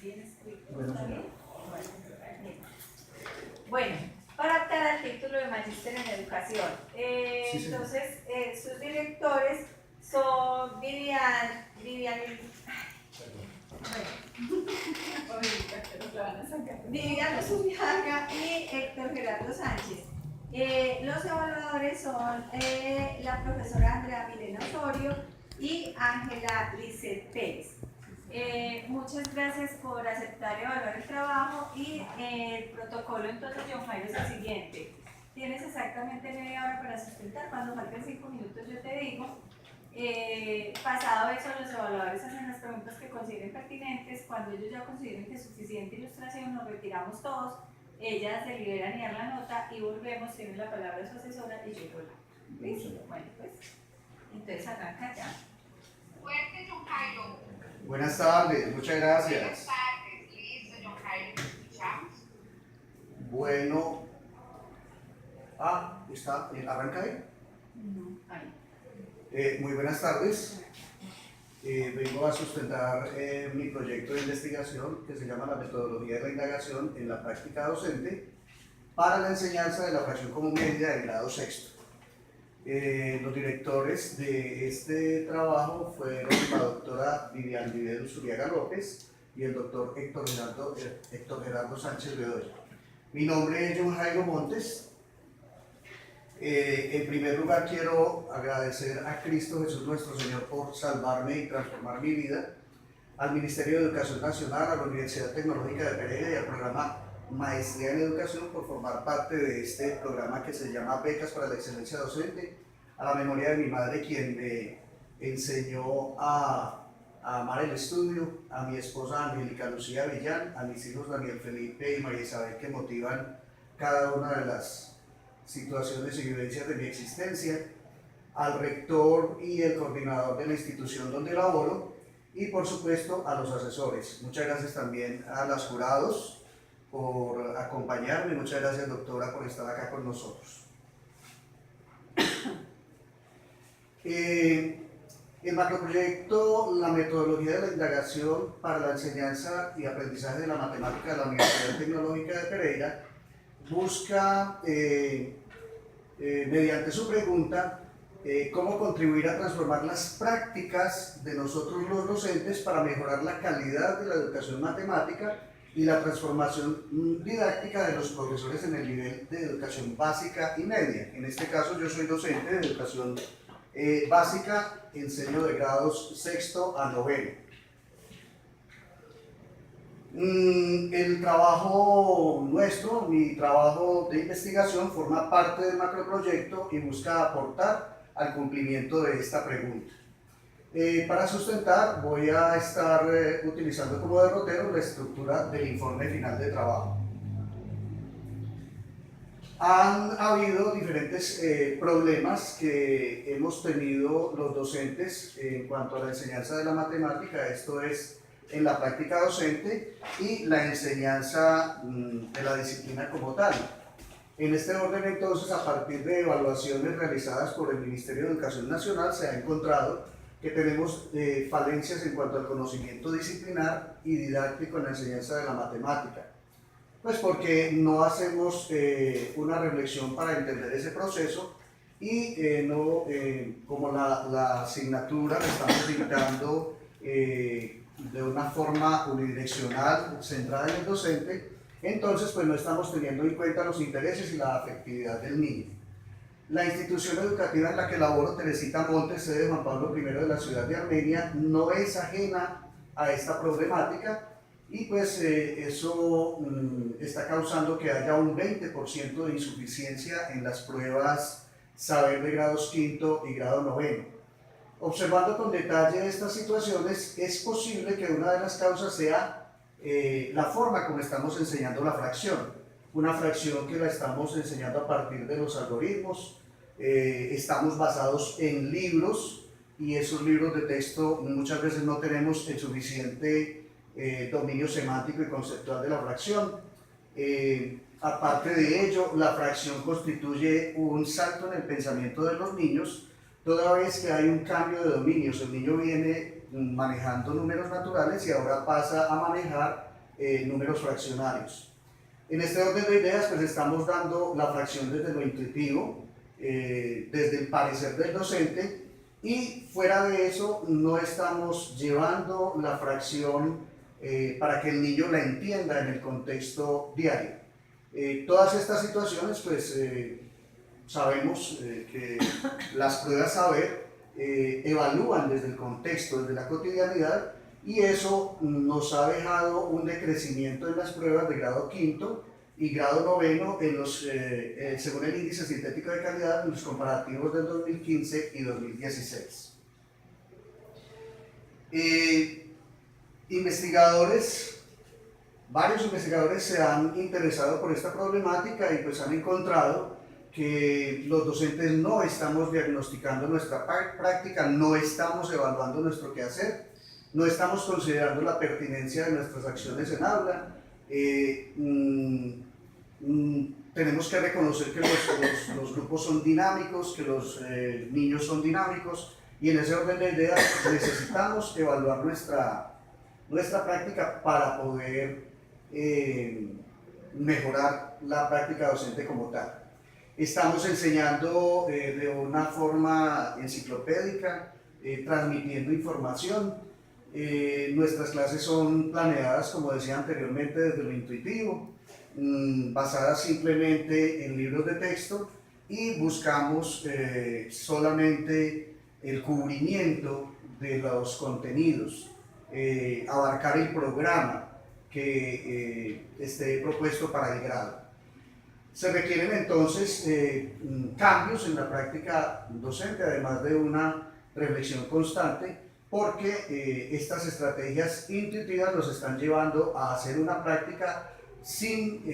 bien escrito. ¿Está bien? Bueno, para optar al título de Magíster en Educación. Entonces, sus directores son Vivian Zubiaga y Héctor Gerardo Sánchez. Los evaluadores son la profesora Andrea Milena Osorio y Ángela Lisset Pérez. Muchas gracias por aceptar evaluar el trabajo y el protocolo entonces, John Jairo, es el siguiente. Tienes exactamente media hora para sustentar, cuando falten 5 minutos yo te digo. Pasado eso, los evaluadores hacen las preguntas que consideren pertinentes. Cuando ellos ya consideren que es suficiente ilustración, nos retiramos todos, ellas deliberan y dan la nota y volvemos, tienen la palabra su asesora y yo vuelvo. ¿Listo? Bueno, pues, entonces arranca ya. Fuerte, John Jairo. Buenas tardes, muchas gracias. Buenas tardes, listo, John Jairo, ¿te escuchamos? Bueno, está, ¿arranca ahí? Ahí. Muy buenas tardes. Vengo a sustentar mi proyecto de investigación que se llama la metodología de la indagación en la práctica docente para la enseñanza de la fracción común media del grado sexto. Los directores de este trabajo fueron la doctora Vivian Zubiaga López y el doctor Héctor Gerardo Sánchez Bedoya. Mi nombre es John Jairo Montes. En primer lugar quiero agradecer a Cristo Jesús nuestro Señor por salvarme y transformar mi vida, al Ministerio de Educación Nacional, a la Universidad Tecnológica de Pereira y al programa Maestría en Educación por formar parte de este programa que se llama Becas para la Excelencia Docente, a la memoria de mi madre quien me enseñó a amar el estudio, a mi esposa Angélica Lucía Villán, a mis hijos Daniel Felipe y María Isabel que motivan cada una de las situaciones y vivencias de mi existencia, al rector y el coordinador de la institución donde laboro y por supuesto a los asesores. Muchas gracias también a los jurados por acompañarme. Muchas gracias, doctora, por estar acá con nosotros. El macroproyecto, la metodología de la indagación para la enseñanza y aprendizaje de la matemática de la Universidad Tecnológica de Pereira, busca, mediante su pregunta, cómo contribuir a transformar las prácticas de nosotros los docentes para mejorar la calidad de la educación matemática y la transformación didáctica de los profesores en el nivel de educación básica y media. En este caso yo soy docente de educación básica, enseño de grados sexto a noveno. El trabajo nuestro, mi trabajo de investigación, forma parte del macroproyecto y busca aportar al cumplimiento de esta pregunta. Para sustentar voy a estar utilizando como derrotero la estructura del informe final de trabajo. Han habido diferentes problemas que hemos tenido los docentes en cuanto a la enseñanza de la matemática, esto es en la práctica docente y la enseñanza de la disciplina como tal. En este orden entonces, a partir de evaluaciones realizadas por el Ministerio de Educación Nacional, se ha encontrado que tenemos falencias en cuanto al conocimiento disciplinar y didáctico en la enseñanza de la matemática. Pues porque no hacemos una reflexión para entender ese proceso y como la asignatura la estamos dictando de una forma unidireccional, centrada en el docente, entonces pues no estamos teniendo en cuenta los intereses y la afectividad del niño. La institución educativa en la que laboro, Teresita Montes, sede de Juan Pablo I de la ciudad de Armenia, no es ajena a esta problemática y pues eso está causando que haya un 20% de insuficiencia en las pruebas saber de grados quinto y grado noveno. Observando con detalle estas situaciones, es posible que una de las causas sea la forma como estamos enseñando la fracción. Una fracción que la estamos enseñando a partir de los algoritmos, estamos basados en libros y esos libros de texto muchas veces no tenemos el suficiente dominio semántico y conceptual de la fracción. Aparte de ello, la fracción constituye un salto en el pensamiento de los niños, toda vez que hay un cambio de dominios. El niño viene manejando números naturales y ahora pasa a manejar números fraccionarios. En este orden de ideas, pues estamos dando la fracción desde lo intuitivo, desde el parecer del docente, y fuera de eso no estamos llevando la fracción para que el niño la entienda en el contexto diario. Todas estas situaciones, pues sabemos que las pruebas saber evalúan desde el contexto, desde la cotidianidad, y eso nos ha dejado un decrecimiento en las pruebas de grado quinto y grado noveno en los, según el índice sintético de calidad en los comparativos del 2015 y 2016. Varios investigadores se han interesado por esta problemática y pues han encontrado que los docentes no estamos diagnosticando nuestra práctica, no estamos evaluando nuestro quehacer, no estamos considerando la pertinencia de nuestras acciones en aula. Tenemos que reconocer que los grupos son dinámicos, que los niños son dinámicos, y en ese orden de ideas necesitamos evaluar nuestra práctica para poder mejorar la práctica docente como tal. Estamos enseñando de una forma enciclopédica, transmitiendo información. Nuestras clases son planeadas, como decía anteriormente, desde lo intuitivo, basadas simplemente en libros de texto, y buscamos solamente el cubrimiento de los contenidos, abarcar el programa que esté propuesto para el grado. Se requieren entonces cambios en la práctica docente, además de una reflexión constante, porque estas estrategias intuitivas nos están llevando a hacer una práctica sin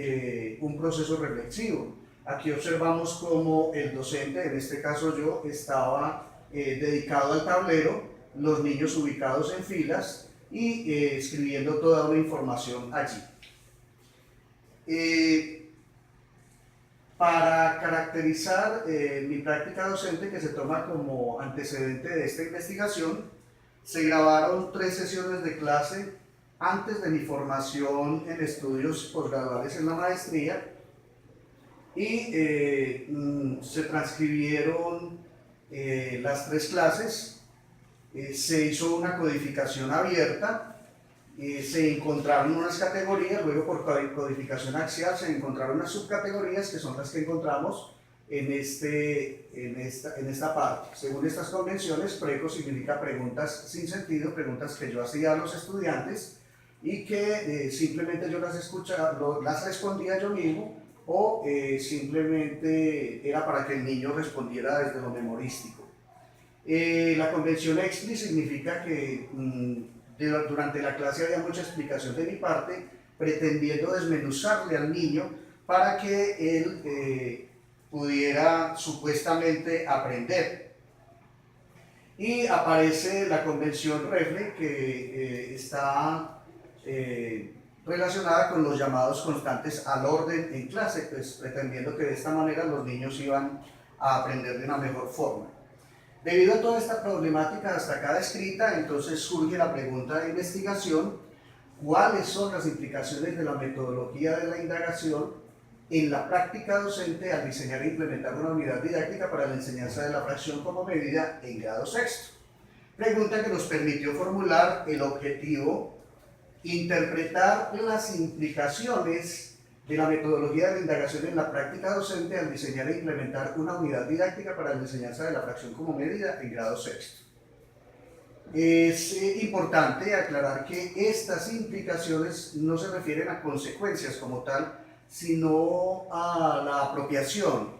un proceso reflexivo. Aquí observamos cómo el docente, en este caso yo, estaba dedicado al tablero, los niños ubicados en filas y escribiendo toda una información allí. Para caracterizar mi práctica docente, que se toma como antecedente de esta investigación, se grabaron 3 sesiones de clase antes de mi formación en estudios posgraduales en la maestría, y se transcribieron las 3 clases, se hizo una codificación abierta, se encontraron unas categorías, luego por codificación axial se encontraron unas subcategorías que son las que encontramos en esta parte. Según estas convenciones, preco significa preguntas sin sentido, preguntas que yo hacía a los estudiantes y que simplemente yo las escuchaba, las respondía yo mismo, o simplemente era para que el niño respondiera desde lo memorístico. La convención expli significa que durante la clase había mucha explicación de mi parte, pretendiendo desmenuzarle al niño para que él pudiera supuestamente aprender. Y aparece la convención refle, que está relacionada con los llamados constantes al orden en clase, pues pretendiendo que de esta manera los niños iban a aprender de una mejor forma. Debido a toda esta problemática hasta acá descrita, entonces surge la pregunta de investigación: ¿cuáles son las implicaciones de la metodología de la indagación en la práctica docente al diseñar e implementar una unidad didáctica para la enseñanza de la fracción como medida en grado sexto? Pregunta que nos permitió formular el objetivo: interpretar las implicaciones de la metodología de la indagación en la práctica docente al diseñar e implementar una unidad didáctica para la enseñanza de la fracción como medida en grado sexto. Es importante aclarar que estas implicaciones no se refieren a consecuencias como tal, sino a la apropiación,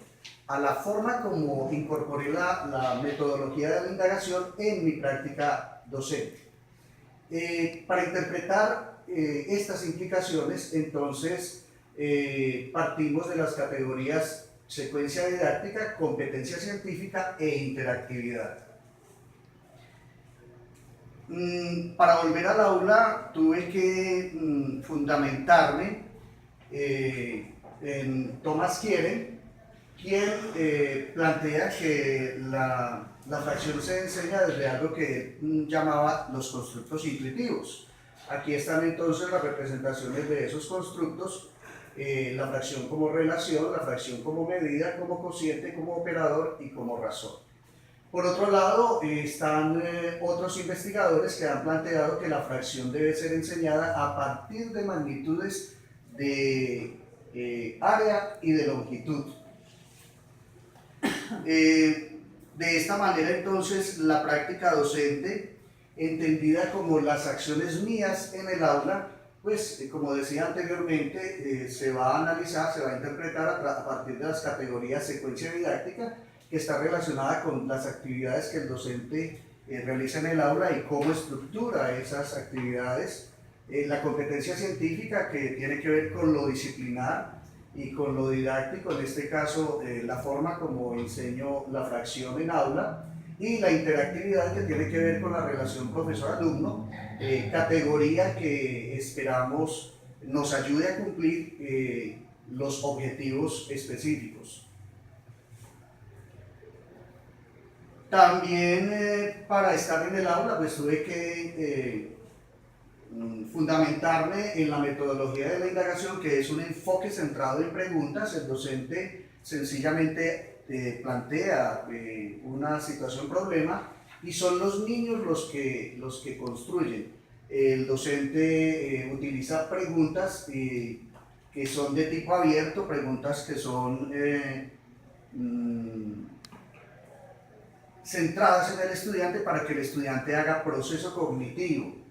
a la forma como incorporé la metodología de la indagación en mi práctica docente. Para interpretar estas implicaciones, entonces, partimos de las categorías secuencia didáctica, competencia científica e interactividad. Para volver al aula tuve que fundamentarme en Thomas Kieren, quien plantea que la La fracción se enseña desde algo que llamaba los constructos intuitivos. Aquí están entonces las representaciones de esos constructos, la fracción como relación, la fracción como medida, como cociente, como operador y como razón. Por otro lado, están otros investigadores que han planteado que la fracción debe ser enseñada a partir de magnitudes de área y de longitud. De esta manera, entonces, la práctica docente, entendida como las acciones mías en el aula, pues, como decía anteriormente, se va a analizar, se va a interpretar a partir de las categorías secuencia didáctica, que está relacionada con las actividades que el docente realiza en el aula y cómo estructura esas actividades. La competencia científica, que tiene que ver con lo disciplinar y con lo didáctico, en este caso la forma como enseño la fracción en aula, y la interactividad, que tiene que ver con la relación profesor-alumno, categoría que esperamos nos ayude a cumplir los objetivos específicos. También para estar en el aula pues tuve que fundamentarme en la metodología de la indagación, que es un enfoque centrado en preguntas. El docente sencillamente plantea una situación problema y son los niños los que construyen. El docente utiliza preguntas que son de tipo abierto, preguntas que son centradas en el estudiante para que el estudiante haga proceso cognitivo.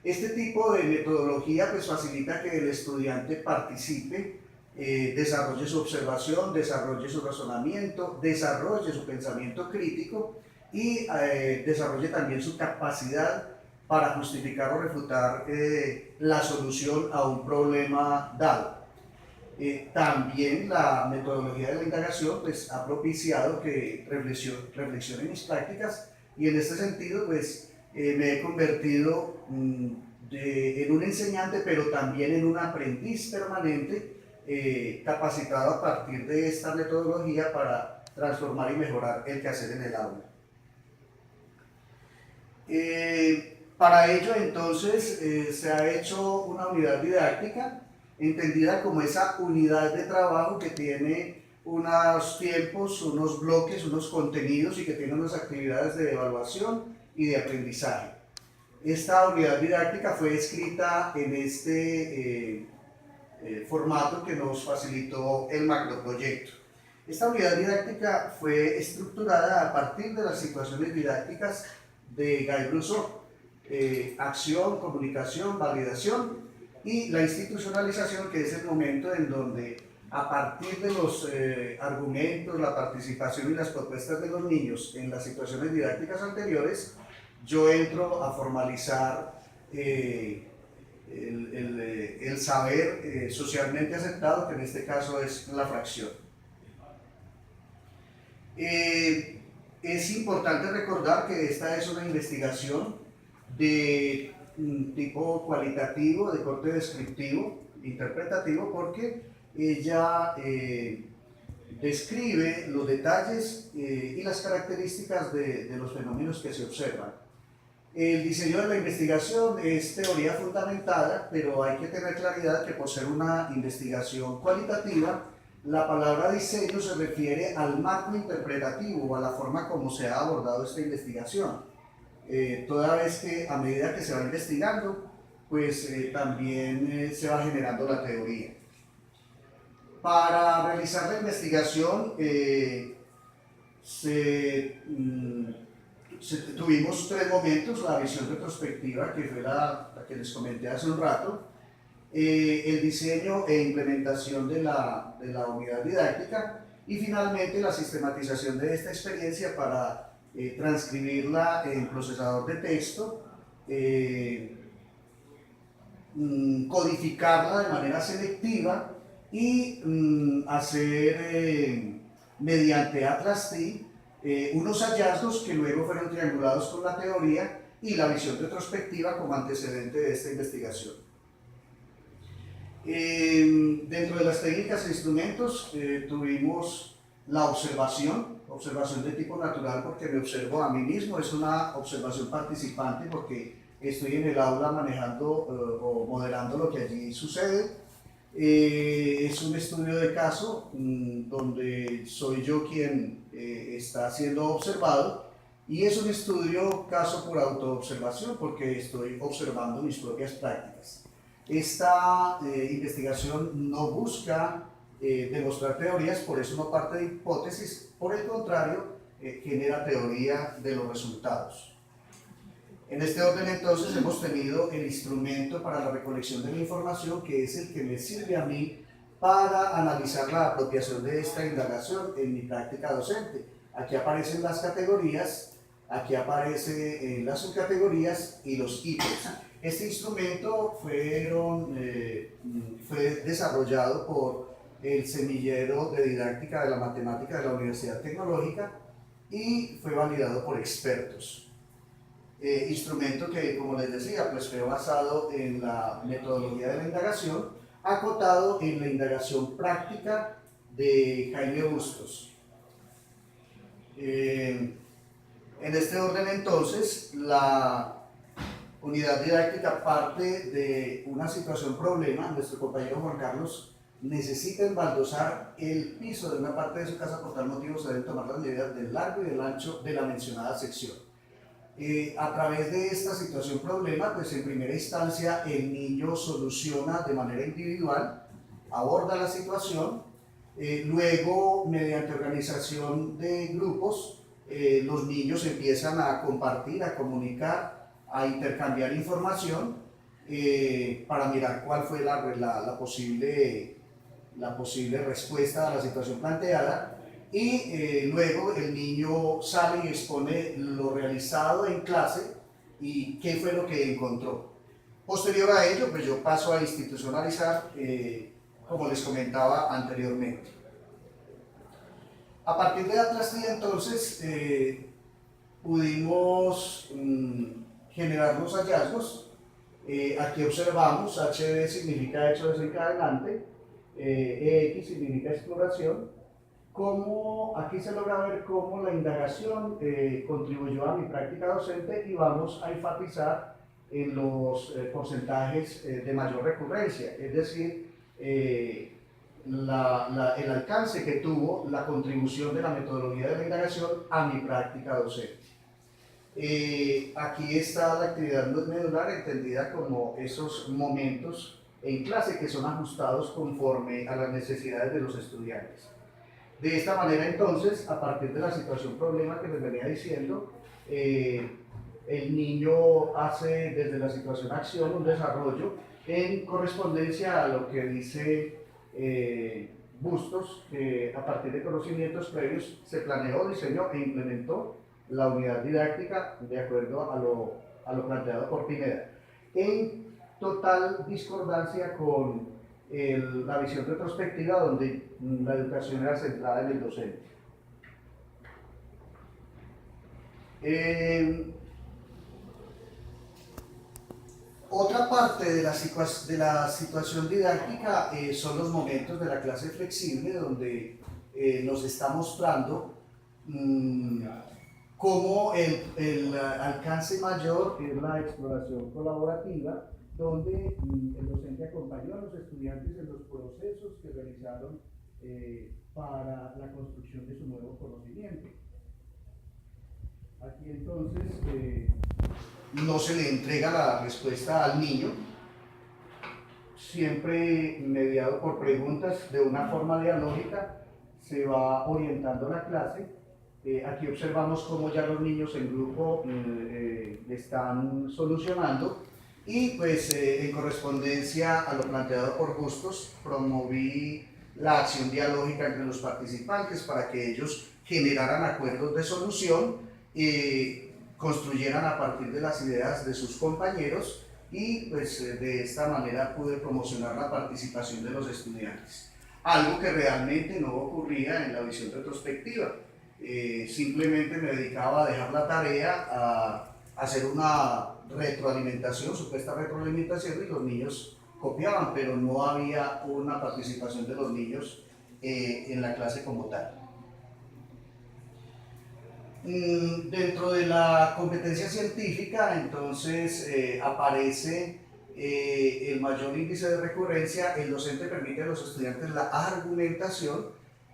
Este tipo de metodología pues facilita que el estudiante participe, desarrolle su observación, desarrolle su razonamiento, desarrolle su pensamiento crítico y desarrolle también su capacidad para justificar o refutar la solución a un problema dado. También la metodología de la indagación pues, ha propiciado que reflexione mis prácticas, y en este sentido pues, me he convertido en un enseñante, pero también en un aprendiz permanente, capacitado a partir de esta metodología para transformar y mejorar el quehacer en el aula. Para ello entonces se ha hecho una unidad didáctica, entendida como esa unidad de trabajo que tiene unos tiempos, unos bloques, unos contenidos y que tiene unas actividades de evaluación y de aprendizaje. Esta unidad didáctica fue escrita en este formato que nos facilitó el macroproyecto. Esta unidad didáctica fue estructurada a partir de las situaciones didácticas de Guy Brousseau: acción, comunicación, validación, y la institucionalización, que es el momento en donde, a partir de los argumentos, la participación y las propuestas de los niños en las situaciones didácticas anteriores, yo entro a formalizar el saber socialmente aceptado, que en este caso es la fracción. Es importante recordar que esta es una investigación de tipo cualitativo, de corte descriptivo, interpretativo, porque ella describe los detalles y las características de los fenómenos que se observan. El diseño de la investigación es teoría fundamentada, pero hay que tener claridad que, por ser una investigación cualitativa, la palabra diseño se refiere al marco interpretativo o a la forma como se ha abordado esta investigación. Toda vez que, a medida que se va investigando, pues también se va generando la teoría. Para realizar la investigación tuvimos tres momentos: la visión retrospectiva, que fue la que les comenté hace un rato, el diseño e implementación de la unidad didáctica, y finalmente la sistematización de esta experiencia para transcribirla en procesador de texto, codificarla de manera selectiva y hacer mediante Atlas-T unos hallazgos que luego fueron triangulados con la teoría y la visión retrospectiva como antecedente de esta investigación. Dentro de las técnicas e instrumentos tuvimos la observación de tipo natural porque me observo a mí mismo, es una observación participante porque estoy en el aula manejando o moderando lo que allí sucede. Es un estudio de caso donde soy yo quien está siendo observado y es un estudio caso por autoobservación porque estoy observando mis propias prácticas. Esta investigación no busca demostrar teorías, por eso no parte de hipótesis, por el contrario, genera teoría de los resultados. En este orden entonces hemos tenido el instrumento para la recolección de la información que es el que me sirve a mí para analizar la apropiación de esta indagación en mi práctica docente. Aquí aparecen las categorías, aquí aparecen las subcategorías y los ítems. Este instrumento fue desarrollado por el Semillero de Didáctica de la Matemática de la Universidad Tecnológica y fue validado por expertos. Instrumento que, como les decía, pues fue basado en la metodología de la indagación, acotado en la indagación práctica de Jaime Bustos. En este orden entonces, la unidad didáctica parte de una situación problema. Nuestro compañero Juan Carlos necesita embaldosar el piso de una parte de su casa, por tal motivo se deben tomar las medidas del largo y del ancho de la mencionada sección. A través de esta situación problema, pues en primera instancia el niño soluciona de manera individual, aborda la situación, luego mediante organización de grupos, los niños empiezan a compartir, a comunicar, a intercambiar información para mirar cuál fue la posible respuesta a la situación planteada. Y luego el niño sale y expone lo realizado en clase y qué fue lo que encontró. Posterior a ello, pues yo paso a institucionalizar, como les comentaba anteriormente. A partir de Atlas TIA, entonces, pudimos generar los hallazgos. Aquí observamos, HD significa hecho desencadenante, EX significa exploración. Aquí se logra ver cómo la indagación contribuyó a mi práctica docente y vamos a enfatizar en los porcentajes de mayor recurrencia, es decir, el alcance que tuvo la contribución de la metodología de la indagación a mi práctica docente. Aquí está la actividad medular entendida como esos momentos en clase que son ajustados conforme a las necesidades de los estudiantes. De esta manera entonces, a partir de la situación problema que les venía diciendo, el niño hace desde la situación acción un desarrollo en correspondencia a lo que dice Bustos, que a partir de conocimientos previos se planeó, diseñó e implementó la unidad didáctica de acuerdo a lo planteado por Pineda, en total discordancia con la visión retrospectiva donde la educación era centrada en el docente. Otra parte de la situación didáctica son los momentos de la clase flexible donde nos está mostrando cómo el alcance mayor es la exploración colaborativa, donde el docente acompañó a los estudiantes en los procesos que realizaron para la construcción de su nuevo conocimiento. Aquí entonces no se le entrega la respuesta al niño, siempre mediado por preguntas de una forma dialógica, se va orientando la clase. Aquí observamos cómo ya los niños en grupo están solucionando. Y pues en correspondencia a lo planteado por Bustos, promoví la acción dialógica entre los participantes para que ellos generaran acuerdos de solución y construyeran a partir de las ideas de sus compañeros y pues de esta manera pude promocionar la participación de los estudiantes. Algo que realmente no ocurría en la visión retrospectiva. Simplemente me dedicaba a dejar la tarea a hacer una retroalimentación, supuesta retroalimentación, y los niños copiaban, pero no había una participación de los niños en la clase como tal. Dentro de la competencia científica, entonces, aparece el mayor índice de recurrencia. El docente permite a los estudiantes la argumentación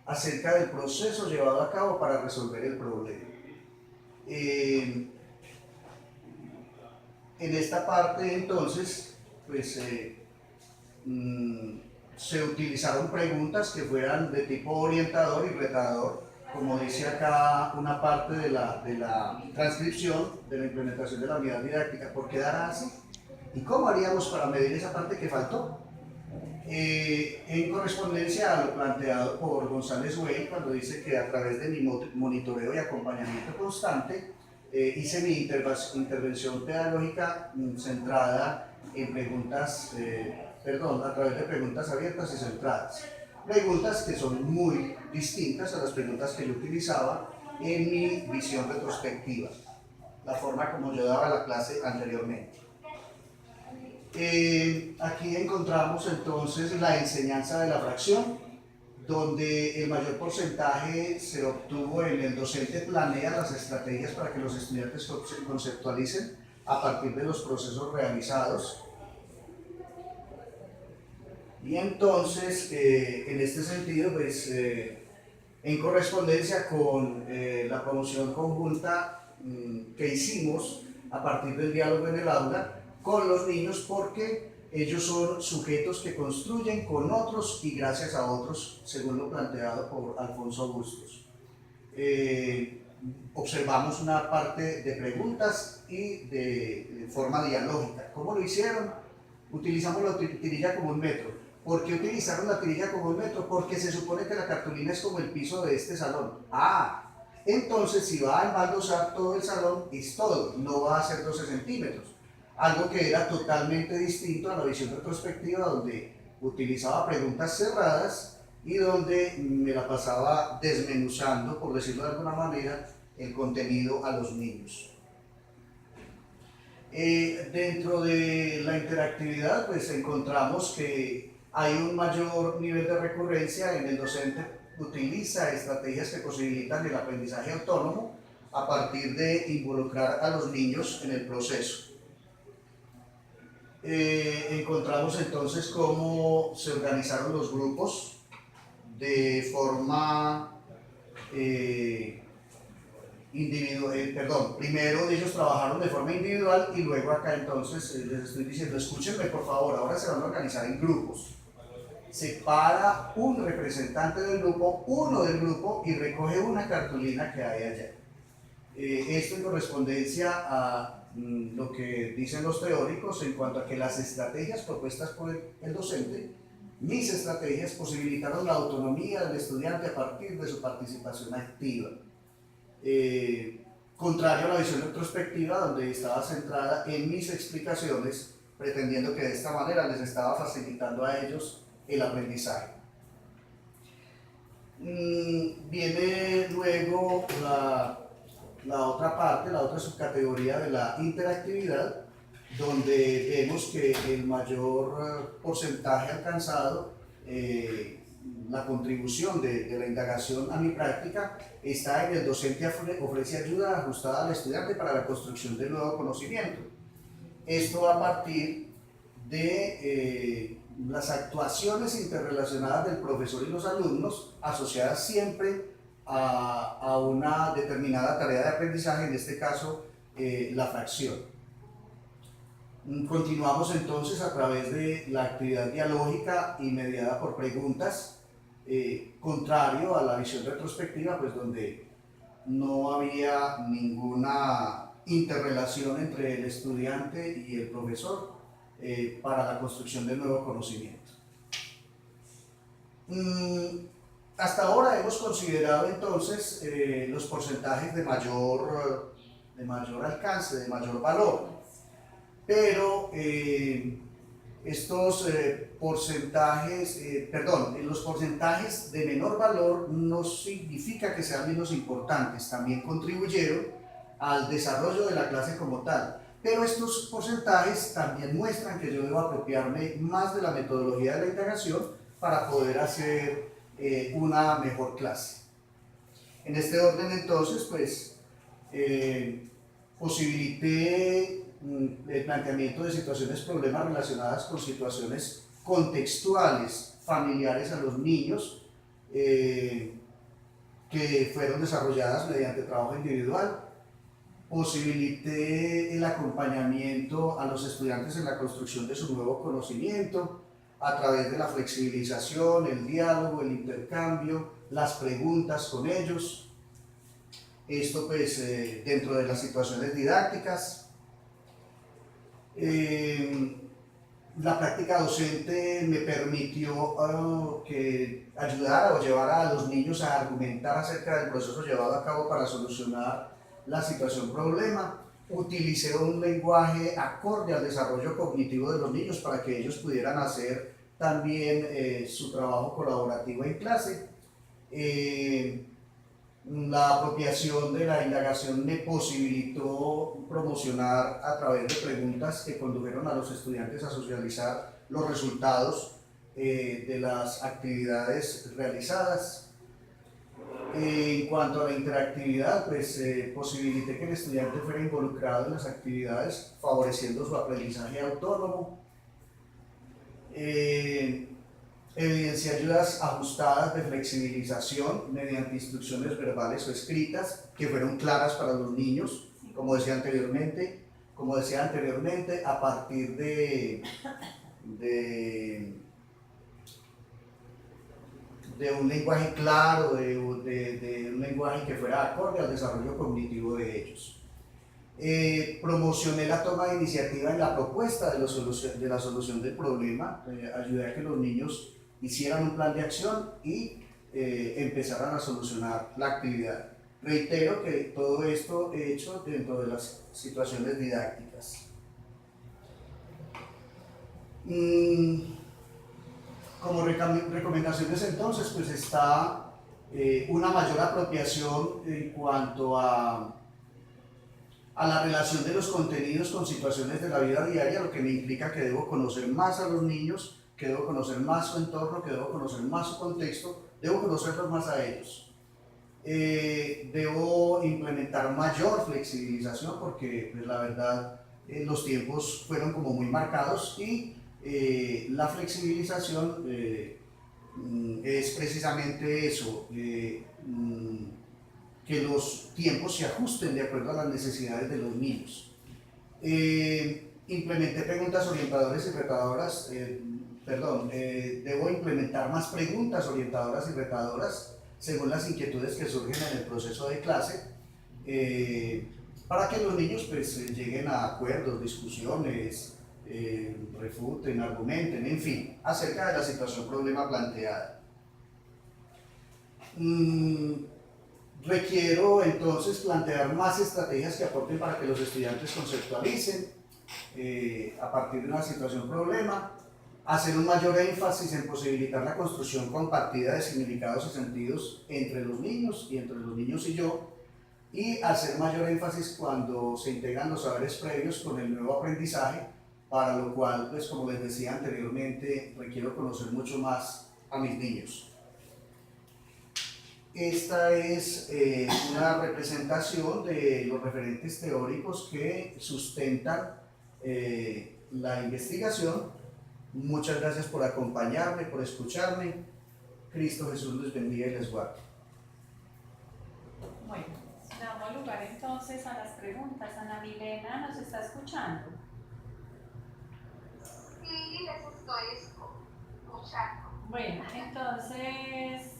acerca del proceso llevado a cabo para resolver el problema. En esta parte, entonces, pues se utilizaron preguntas que fueran de tipo orientador y retador, como dice acá una parte de la transcripción de la implementación de la unidad didáctica. ¿Por qué dará así? ¿Y cómo haríamos para medir esa parte que faltó? En correspondencia a lo planteado por González Güell, cuando dice que a través de mi monitoreo y acompañamiento constante, hice mi intervención pedagógica centrada en preguntas, a través de preguntas abiertas y centradas. Preguntas que son muy distintas a las preguntas que yo utilizaba en mi visión retrospectiva, la forma como yo daba la clase anteriormente. Aquí encontramos entonces la enseñanza de la fracción, donde el mayor porcentaje se obtuvo en el docente planea las estrategias para que los estudiantes conceptualicen a partir de los procesos realizados. Y entonces, en este sentido, pues, en correspondencia con la promoción conjunta que hicimos a partir del diálogo en el aula con los niños, porque ellos son sujetos que construyen con otros y gracias a otros, según lo planteado por Alfonso Bustos. Observamos una parte de preguntas y de forma dialógica. ¿Cómo lo hicieron? Utilizamos la tirilla como un metro. ¿Por qué utilizaron la tirilla como un metro? Porque se supone que la cartulina es como el piso de este salón. Entonces si va a embaldosar todo el salón, es todo, no va a ser 12 centímetros. Algo que era totalmente distinto a la visión retrospectiva, donde utilizaba preguntas cerradas y donde me la pasaba desmenuzando, por decirlo de alguna manera, el contenido a los niños. Dentro de la interactividad, pues encontramos que hay un mayor nivel de recurrencia. En el docente utiliza estrategias que posibilitan el aprendizaje autónomo a partir de involucrar a los niños en el proceso. Encontramos entonces cómo se organizaron los grupos de forma primero ellos trabajaron de forma individual y luego acá entonces les estoy diciendo, escúchenme por favor, ahora se van a organizar en grupos. Separa un representante del grupo, uno del grupo, y recoge una cartulina que hay allá. Esto en correspondencia a lo que dicen los teóricos en cuanto a que las estrategias propuestas por el docente, mis estrategias, posibilitaron la autonomía del estudiante a partir de su participación activa. Contrario a la visión retrospectiva, donde estaba centrada en mis explicaciones, pretendiendo que de esta manera les estaba facilitando a ellos el aprendizaje. Viene luego la otra parte, la otra subcategoría de la interactividad, donde vemos que el mayor porcentaje alcanzado, la contribución de la indagación a mi práctica, está en el docente ofrece ayuda ajustada al estudiante para la construcción del nuevo conocimiento. Esto a partir de las actuaciones interrelacionadas del profesor y los alumnos, asociadas siempre a una determinada tarea de aprendizaje, en este caso la fracción. Continuamos entonces a través de la actividad dialógica y mediada por preguntas, contrario a la visión retrospectiva, pues donde no había ninguna interrelación entre el estudiante y el profesor para la construcción del nuevo conocimiento. Hasta ahora hemos considerado entonces los porcentajes de mayor alcance, de mayor valor, pero estos porcentajes, los porcentajes de menor valor no significa que sean menos importantes, también contribuyeron al desarrollo de la clase como tal. Pero estos porcentajes también muestran que yo debo apropiarme más de la metodología de la indagación para poder hacer una mejor clase. En este orden entonces, pues, posibilité el planteamiento de situaciones, problemas relacionadas con situaciones contextuales, familiares a los niños, que fueron desarrolladas mediante trabajo individual. Posibilité el acompañamiento a los estudiantes en la construcción de su nuevo conocimiento a través de la flexibilización, el diálogo, el intercambio, las preguntas con ellos. Esto pues dentro de las situaciones didácticas. La práctica docente me permitió que ayudara o llevara a los niños a argumentar acerca del proceso llevado a cabo para solucionar la situación problema. Utilicé un lenguaje acorde al desarrollo cognitivo de los niños para que ellos pudieran hacer también su trabajo colaborativo en clase. La apropiación de la indagación me posibilitó promocionar a través de preguntas que condujeron a los estudiantes a socializar los resultados de las actividades realizadas. En cuanto a la interactividad, pues posibilité que el estudiante fuera involucrado en las actividades, favoreciendo su aprendizaje autónomo. Evidencié ayudas ajustadas de flexibilización mediante instrucciones verbales o escritas que fueron claras para los niños, como decía anteriormente, a partir de un lenguaje claro, de un lenguaje que fuera acorde al desarrollo cognitivo de ellos. Promocioné la toma de iniciativa en la propuesta de la solución del problema, ayudé a que los niños hicieran un plan de acción y empezaran a solucionar la actividad. Reitero que todo esto he hecho dentro de las situaciones didácticas. Como recomendaciones entonces, pues está una mayor apropiación en cuanto a la relación de los contenidos con situaciones de la vida diaria, lo que me implica que debo conocer más a los niños, que debo conocer más su entorno, que debo conocer más su contexto, debo conocerlos más a ellos. Debo implementar mayor flexibilización porque pues, la verdad los tiempos fueron como muy marcados y la flexibilización es precisamente eso, que los tiempos se ajusten de acuerdo a las necesidades de los niños. Implementé preguntas orientadoras y retadoras, debo implementar más preguntas orientadoras y retadoras según las inquietudes que surgen en el proceso de clase, para que los niños pues, lleguen a acuerdos, discusiones, refuten, argumenten, en fin, acerca de la situación problema planteada. Requiero entonces plantear más estrategias que aporten para que los estudiantes conceptualicen a partir de una situación problema, hacer un mayor énfasis en posibilitar la construcción compartida de significados y sentidos entre los niños y entre los niños y yo, y hacer mayor énfasis cuando se integran los saberes previos con el nuevo aprendizaje, para lo cual, pues como les decía anteriormente, requiero conocer mucho más a mis niños. Esta es una representación de los referentes teóricos que sustentan la investigación. Muchas gracias por acompañarme, por escucharme. Cristo Jesús les bendiga y les guarde. Bueno, damos lugar entonces a las preguntas. Ana Milena, ¿nos está escuchando? Sí, les estoy escuchando. Bueno, entonces